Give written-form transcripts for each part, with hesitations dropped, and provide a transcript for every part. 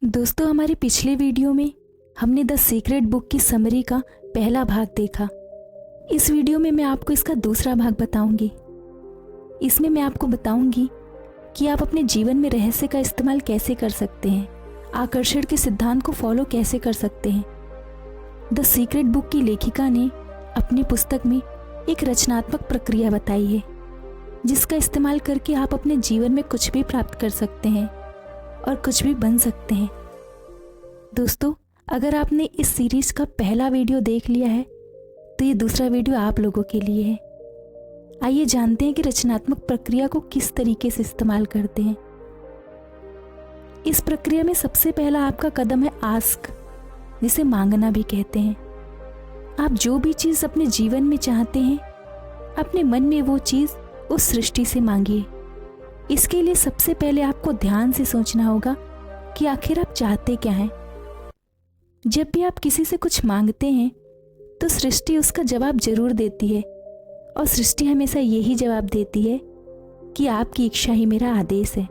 दोस्तों, हमारी पिछले वीडियो में हमने द सीक्रेट बुक की समरी का पहला भाग देखा। इस वीडियो में मैं आपको इसका दूसरा भाग बताऊंगी। इसमें मैं आपको बताऊंगी कि आप अपने जीवन में रहस्य का इस्तेमाल कैसे कर सकते हैं, आकर्षण के सिद्धांत को फॉलो कैसे कर सकते हैं। द सीक्रेट बुक की लेखिका ने अपनी पुस्तक में एक रचनात्मक प्रक्रिया बताई है जिसका इस्तेमाल करके आप अपने जीवन में कुछ भी प्राप्त कर सकते हैं और कुछ भी बन सकते हैं। दोस्तों, अगर आपने इस सीरीज का पहला वीडियो देख लिया है तो ये दूसरा वीडियो आप लोगों के लिए है। आइए जानते हैं कि रचनात्मक प्रक्रिया को किस तरीके से इस्तेमाल करते हैं। इस प्रक्रिया में सबसे पहला आपका कदम है आस्क, जिसे मांगना भी कहते हैं। आप जो भी चीज़ अपने जीवन में चाहते हैं, अपने मन में वो चीज़ उस सृष्टि से मांगिए। इसके लिए सबसे पहले आपको ध्यान से सोचना होगा कि आखिर आप चाहते क्या हैं। जब भी आप किसी से कुछ मांगते हैं तो सृष्टि उसका जवाब जरूर देती है, और सृष्टि हमेशा यही जवाब देती है कि आपकी इच्छा ही मेरा आदेश है।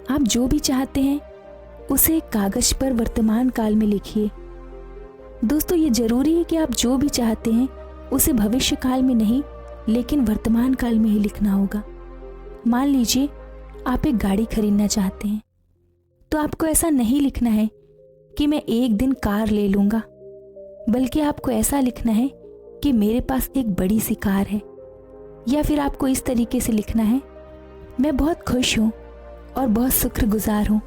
आप जो भी चाहते हैं उसे एक कागज पर वर्तमान काल में लिखिए। दोस्तों, ये जरूरी है कि आप जो भी चाहते हैं उसे भविष्य काल में नहीं, लेकिन वर्तमान काल में ही लिखना होगा। मान लीजिए आप एक गाड़ी खरीदना चाहते हैं, तो आपको ऐसा नहीं लिखना है कि मैं एक दिन कार ले लूँगा, बल्कि आपको ऐसा लिखना है कि मेरे पास एक बड़ी सी कार है। या फिर आपको इस तरीके से लिखना है, मैं बहुत खुश हूँ और बहुत शुक्रगुजार हूँ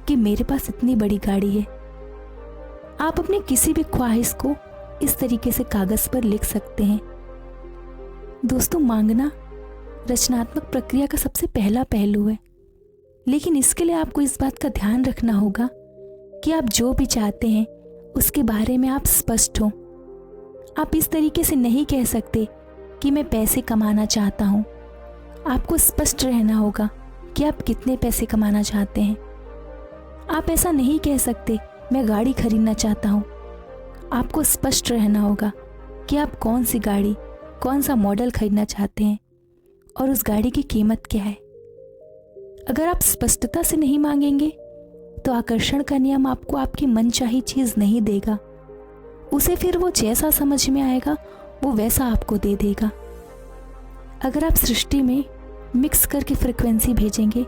कि मेरे पास इतनी बड़ी गाड़ी है। आप अपनी किसी भी ख्वाहिश को इस तरीके से कागज़ पर लिख सकते हैं। दोस्तों, मांगना रचनात्मक प्रक्रिया का सबसे पहला पहलू है, लेकिन इसके लिए आपको इस बात का ध्यान रखना होगा कि आप जो भी चाहते हैं उसके बारे में आप स्पष्ट हों। आप इस तरीके से नहीं कह सकते कि मैं पैसे कमाना चाहता हूँ। आपको स्पष्ट रहना होगा कि आप कितने पैसे कमाना चाहते हैं। आप ऐसा नहीं कह सकते मैं गाड़ी खरीदना चाहता हूँ। आपको स्पष्ट रहना होगा कि आप कौन सी गाड़ी, कौन सा मॉडल खरीदना चाहते हैं और उस गाड़ी की कीमत क्या है। अगर आप स्पष्टता से नहीं मांगेंगे तो आकर्षण का नियम आपको आपकी मनचाही चीज़ नहीं देगा। उसे फिर वो जैसा समझ में आएगा वो वैसा आपको दे देगा। अगर आप सृष्टि में मिक्स करके फ्रिक्वेंसी भेजेंगे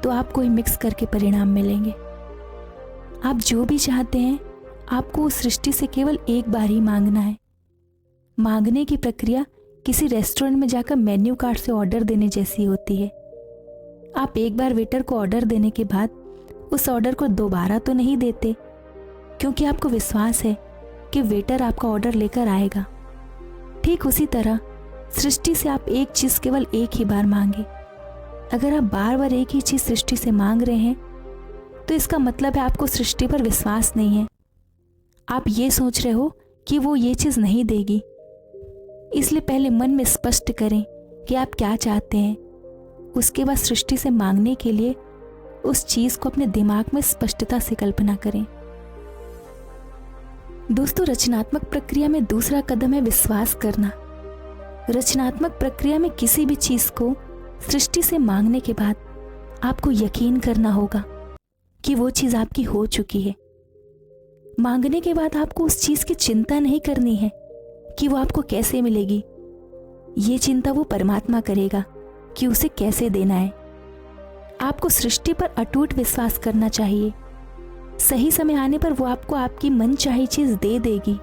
तो आपको ही मिक्स करके परिणाम मिलेंगे। आप जो भी चाहते हैं आपको उस सृष्टि से केवल एक बार ही मांगना है। मांगने की प्रक्रिया किसी रेस्टोरेंट में जाकर मेन्यू कार्ड से ऑर्डर देने जैसी होती है। आप एक बार वेटर को ऑर्डर देने के बाद उस ऑर्डर को दोबारा तो नहीं देते, क्योंकि आपको विश्वास है कि वेटर आपका ऑर्डर लेकर आएगा। ठीक उसी तरह सृष्टि से आप एक चीज़ केवल एक ही बार मांगे। अगर आप बार बार एक ही चीज़ सृष्टि से मांग रहे हैं तो इसका मतलब है आपको सृष्टि पर विश्वास नहीं है। आप ये सोच रहे हो कि वो ये चीज़ नहीं देगी। इसलिए पहले मन में स्पष्ट करें कि आप क्या चाहते हैं। उसके बाद सृष्टि से मांगने के लिए उस चीज़ को अपने दिमाग में स्पष्टता से कल्पना करें। दोस्तों, रचनात्मक प्रक्रिया में दूसरा कदम है विश्वास करना। रचनात्मक प्रक्रिया में किसी भी चीज़ को सृष्टि से मांगने के बाद आपको यकीन करना होगा कि वो चीज़ आपकी हो चुकी है। मांगने के बाद आपको उस चीज़ की चिंता नहीं करनी है कि वो आपको कैसे मिलेगी। ये चिंता वो परमात्मा करेगा कि उसे कैसे देना है। आपको सृष्टि पर अटूट विश्वास करना चाहिए। सही समय आने पर वो आपको आपकी मनचाही चीज़ दे देगी।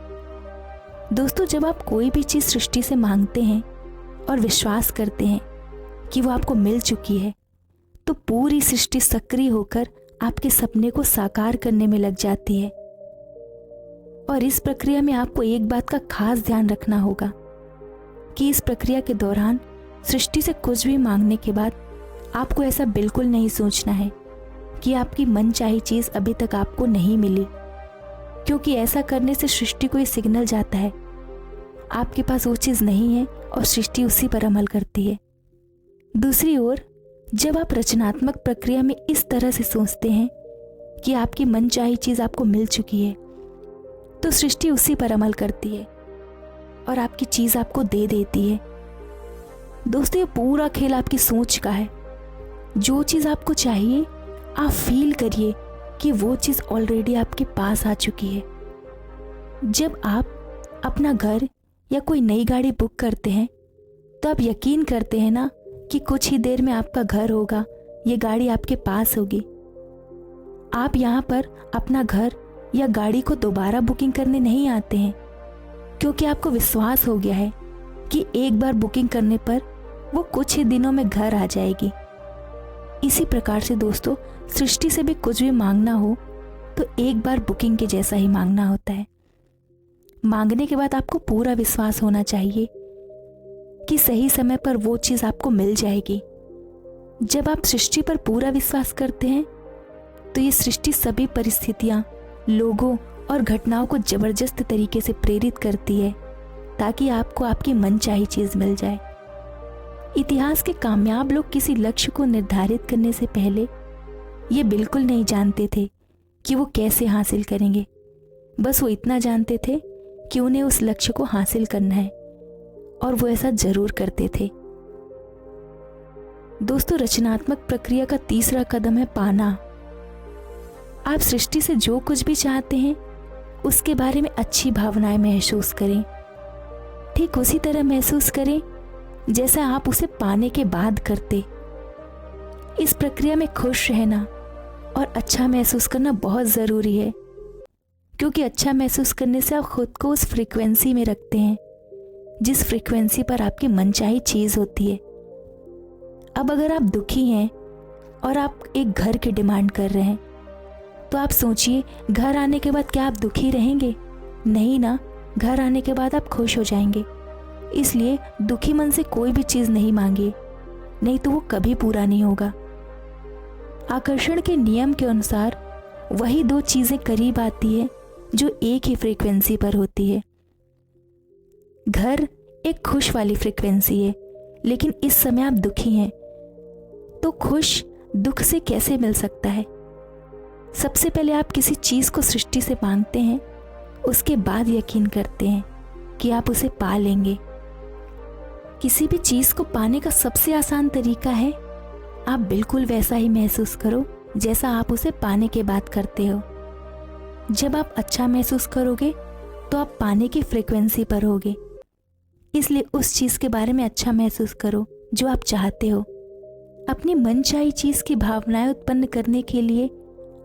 दोस्तों, जब आप कोई भी चीज़ सृष्टि से मांगते हैं और विश्वास करते हैं कि वो आपको मिल चुकी है, तो पूरी सृष्टि सक्रिय होकर आपके सपने को साकार करने में लग जाती है। और इस प्रक्रिया में आपको एक बात का खास ध्यान रखना होगा कि इस प्रक्रिया के दौरान सृष्टि से कुछ भी मांगने के बाद आपको ऐसा बिल्कुल नहीं सोचना है कि आपकी मनचाही चीज़ अभी तक आपको नहीं मिली, क्योंकि ऐसा करने से सृष्टि को ये सिग्नल जाता है आपके पास वो चीज़ नहीं है और सृष्टि उसी पर अमल करती है। दूसरी ओर, जब आप रचनात्मक प्रक्रिया में इस तरह से सोचते हैं कि आपकी मनचाही चीज़ आपको मिल चुकी है, तो सृष्टि उसी पर अमल करती है और आपकी चीज़ आपको दे देती है। दोस्तों, ये पूरा खेल आपकी सोच का है। जो चीज़ आपको चाहिए आप फील करिए कि वो चीज़ ऑलरेडी आपके पास आ चुकी है। जब आप अपना घर या कोई नई गाड़ी बुक करते हैं तो आप यकीन करते हैं ना कि कुछ ही देर में आपका घर होगा, ये गाड़ी आपके पास होगी। आप यहाँ पर अपना घर या गाड़ी को दोबारा बुकिंग करने नहीं आते हैं, क्योंकि आपको विश्वास हो गया है कि एक बार बुकिंग करने पर वो कुछ ही दिनों में घर आ जाएगी। इसी प्रकार से दोस्तों, सृष्टि से भी कुछ भी मांगना हो तो एक बार बुकिंग के जैसा ही मांगना होता है। मांगने के बाद आपको पूरा विश्वास होना चाहिए कि सही समय पर वो चीज़ आपको मिल जाएगी। जब आप सृष्टि पर पूरा विश्वास करते हैं तो ये सृष्टि सभी परिस्थितियाँ, लोगों और घटनाओं को जबरदस्त तरीके से प्रेरित करती है ताकि आपको आपकी मनचाही चीज़ मिल जाए। इतिहास के कामयाब लोग किसी लक्ष्य को निर्धारित करने से पहले ये बिल्कुल नहीं जानते थे कि वो कैसे हासिल करेंगे। बस वो इतना जानते थे कि उन्हें उस लक्ष्य को हासिल करना है और वो ऐसा जरूर करते थे। दोस्तों, रचनात्मक प्रक्रिया का तीसरा कदम है पाना। आप सृष्टि से जो कुछ भी चाहते हैं उसके बारे में अच्छी भावनाएं महसूस करें। ठीक उसी तरह महसूस करें जैसा आप उसे पाने के बाद करते। इस प्रक्रिया में खुश रहना और अच्छा महसूस करना बहुत ज़रूरी है, क्योंकि अच्छा महसूस करने से आप खुद को उस फ्रीक्वेंसी में रखते हैं जिस फ्रीक्वेंसी पर आपकी मनचाही चीज़ होती है। अब अगर आप दुखी हैं और आप एक घर की डिमांड कर रहे हैं तो आप सोचिए, घर आने के बाद क्या आप दुखी रहेंगे? नहीं ना, घर आने के बाद आप खुश हो जाएंगे। इसलिए दुखी मन से कोई भी चीज़ नहीं मांगिए, नहीं तो वो कभी पूरा नहीं होगा। आकर्षण के नियम के अनुसार वही दो चीज़ें करीब आती है जो एक ही फ्रीक्वेंसी पर होती है। घर एक खुश वाली फ्रीक्वेंसी है, लेकिन इस समय आप दुखी हैं, तो खुश दुख से कैसे मिल सकता है? सबसे पहले आप किसी चीज़ को सृष्टि से मांगते हैं, उसके बाद यकीन करते हैं कि आप उसे पा लेंगे। किसी भी चीज़ को पाने का सबसे आसान तरीका है आप बिल्कुल वैसा ही महसूस करो जैसा आप उसे पाने के बाद करते हो। जब आप अच्छा महसूस करोगे तो आप पाने की फ्रीक्वेंसी पर होगे। इसलिए उस चीज़ के बारे में अच्छा महसूस करो जो आप चाहते हो। अपनी मनचाही चीज़ की भावनाएं उत्पन्न करने के लिए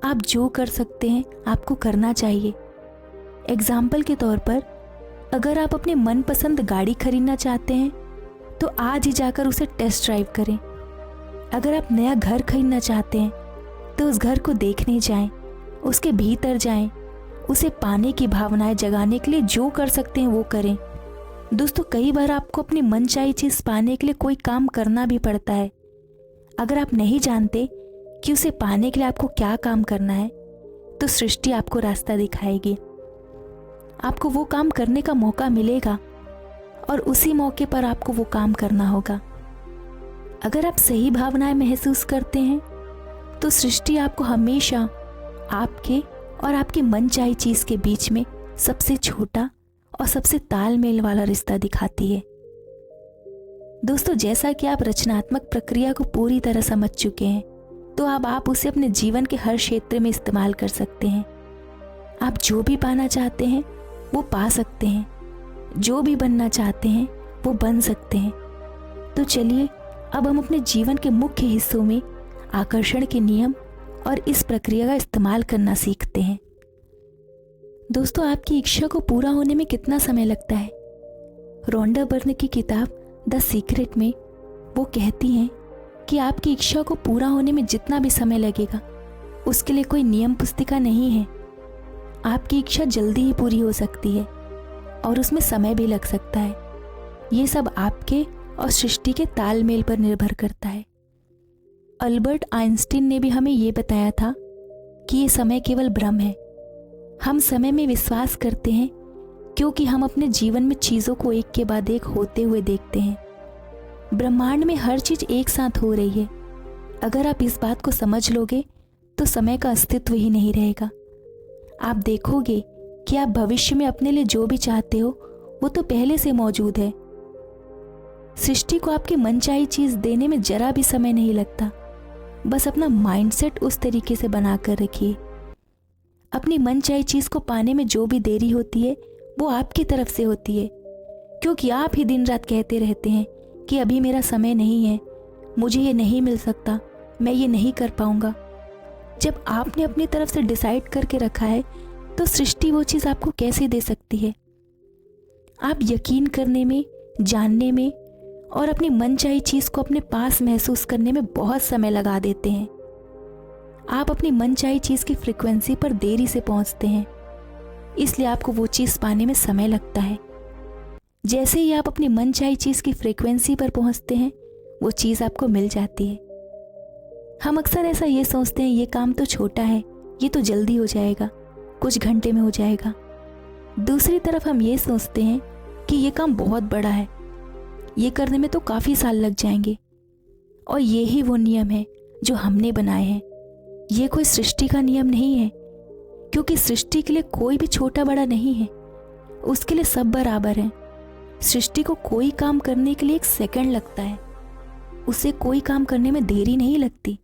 आप जो कर सकते हैं आपको करना चाहिए। एग्जाम्पल के तौर पर, अगर आप अपनी मनपसंद गाड़ी खरीदना चाहते हैं तो आज ही जाकर उसे टेस्ट ड्राइव करें। अगर आप नया घर खरीदना चाहते हैं तो उस घर को देखने जाएं, उसके भीतर जाएं, उसे पाने की भावनाएं जगाने के लिए जो कर सकते हैं वो करें। दोस्तों, कई बार आपको अपनी मनचाही चीज़ पाने के लिए कोई काम करना भी पड़ता है। अगर आप नहीं जानते कि उसे पाने के लिए आपको क्या काम करना है तो सृष्टि आपको रास्ता दिखाएगी। आपको वो काम करने का मौका मिलेगा और उसी मौके पर आपको वो काम करना होगा। अगर आप सही भावनाएं महसूस करते हैं तो सृष्टि आपको हमेशा आपके और आपकी मनचाही चीज़ के बीच में सबसे छोटा और सबसे तालमेल वाला रिश्ता दिखाती है। दोस्तों, जैसा कि आप रचनात्मक प्रक्रिया को पूरी तरह समझ चुके हैं तो अब आप उसे अपने जीवन के हर क्षेत्र में इस्तेमाल कर सकते हैं। आप जो भी पाना चाहते हैं वो पा सकते हैं, जो भी बनना चाहते हैं वो बन सकते हैं। तो चलिए अब हम अपने जीवन के मुख्य हिस्सों में आकर्षण के नियम और इस प्रक्रिया का इस्तेमाल करना सीखते हैं। दोस्तों, आपकी इच्छा को पूरा होने में कितना समय लगता है? रोंडा बर्न की किताब द सीक्रेट में वो कहती हैं कि आपकी इच्छा को पूरा होने में जितना भी समय लगेगा उसके लिए कोई नियम पुस्तिका नहीं है। आपकी इच्छा जल्दी ही पूरी हो सकती है और उसमें समय भी लग सकता है। ये सब आपके और सृष्टि के तालमेल पर निर्भर करता है। अल्बर्ट आइंस्टीन ने भी हमें ये बताया था कि ये समय केवल भ्रम है। हम समय में विश्वास करते हैं क्योंकि हम अपने जीवन में चीज़ों को एक के बाद एक होते हुए देखते हैं। ब्रह्मांड में हर चीज़ एक साथ हो रही है। अगर आप इस बात को समझ लोगे तो समय का अस्तित्व ही नहीं रहेगा। आप देखोगे कि आप भविष्य में अपने लिए जो भी चाहते हो वो तो पहले से मौजूद है। सृष्टि को आपकी मनचाही चीज़ देने में जरा भी समय नहीं लगता। बस अपना माइंडसेट उस तरीके से बना कर रखिए अपनी मनचाही चीज़ को पाने में जो भी देरी होती है वो आपकी तरफ से होती है, क्योंकि आप ही दिन रात कहते रहते हैं कि अभी मेरा समय नहीं है, मुझे ये नहीं मिल सकता, मैं ये नहीं कर पाऊंगा। जब आपने अपनी तरफ से डिसाइड करके रखा है तो सृष्टि वो चीज़ आपको कैसे दे सकती है। आप यकीन करने में, जानने में और अपनी मनचाही चीज़ को अपने पास महसूस करने में बहुत समय लगा देते हैं। आप अपनी मनचाही चीज़ की फ्रिक्वेंसी पर देरी से पहुंचते हैं, इसलिए आपको वो चीज़ पाने में समय लगता है। जैसे ही आप अपनी मनचाही चीज़ की फ्रिक्वेंसी पर पहुंचते हैं, वो चीज़ आपको मिल जाती है। हम अक्सर ऐसा ये सोचते हैं, ये काम तो छोटा है, ये तो जल्दी हो जाएगा, कुछ घंटे में हो जाएगा। दूसरी तरफ हम ये सोचते हैं कि ये काम बहुत बड़ा है, ये करने में तो काफ़ी साल लग जाएंगे। और यही वो नियम है जो हमने बनाए हैं। ये कोई सृष्टि का नियम नहीं है, क्योंकि सृष्टि के लिए कोई भी छोटा बड़ा नहीं है, उसके लिए सब बराबर हैं। सृष्टि को कोई काम करने के लिए 1 सेकंड लगता है, उसे कोई काम करने में देरी नहीं लगती।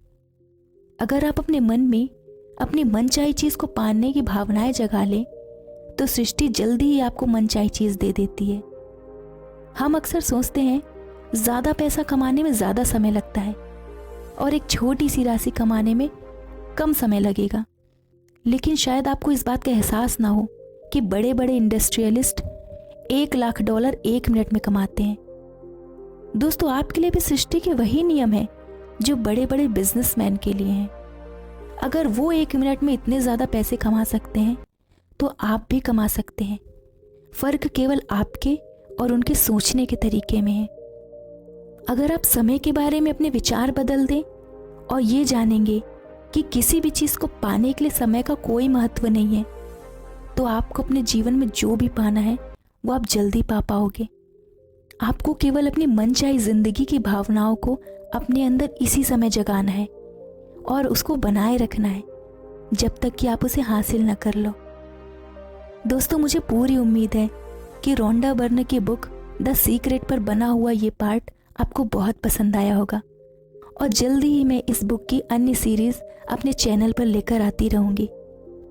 अगर आप अपने मन में अपनी मनचाही चीज़ को पाने की भावनाएं जगा लें तो सृष्टि जल्दी ही आपको मनचाही चीज़ दे देती है। हम अक्सर सोचते हैं ज़्यादा पैसा कमाने में ज़्यादा समय लगता है और एक छोटी सी राशि कमाने में कम समय लगेगा, लेकिन शायद आपको इस बात का एहसास ना हो कि बड़े बड़े इंडस्ट्रियलिस्ट $1 लाख 1 मिनट में कमाते हैं। दोस्तों, आपके लिए भी सृष्टि के वही नियम है जो बड़े बड़े बिजनेसमैन के लिए हैं। अगर वो 1 मिनट में इतने ज़्यादा पैसे कमा सकते हैं तो आप भी कमा सकते हैं। फ़र्क केवल आपके और उनके सोचने के तरीके में है। अगर आप समय के बारे में अपने विचार बदल दें और ये जानेंगे कि किसी भी चीज़ को पाने के लिए समय का कोई महत्व नहीं है, तो आपको अपने जीवन में जो भी पाना है वो आप जल्दी पा पाओगे। आपको केवल अपनी मनचाही जिंदगी की भावनाओं को अपने अंदर इसी समय जगाना है और उसको बनाए रखना है जब तक कि आप उसे हासिल न कर लो। दोस्तों, मुझे पूरी उम्मीद है कि रोंडा बर्न की बुक द सीक्रेट पर बना हुआ ये पार्ट आपको बहुत पसंद आया होगा और जल्दी ही मैं इस बुक की अन्य सीरीज़ अपने चैनल पर लेकर आती रहूँगी।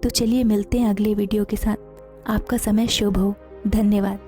तो चलिए मिलते हैं अगले वीडियो के साथ। आपका समय शुभ हो। धन्यवाद।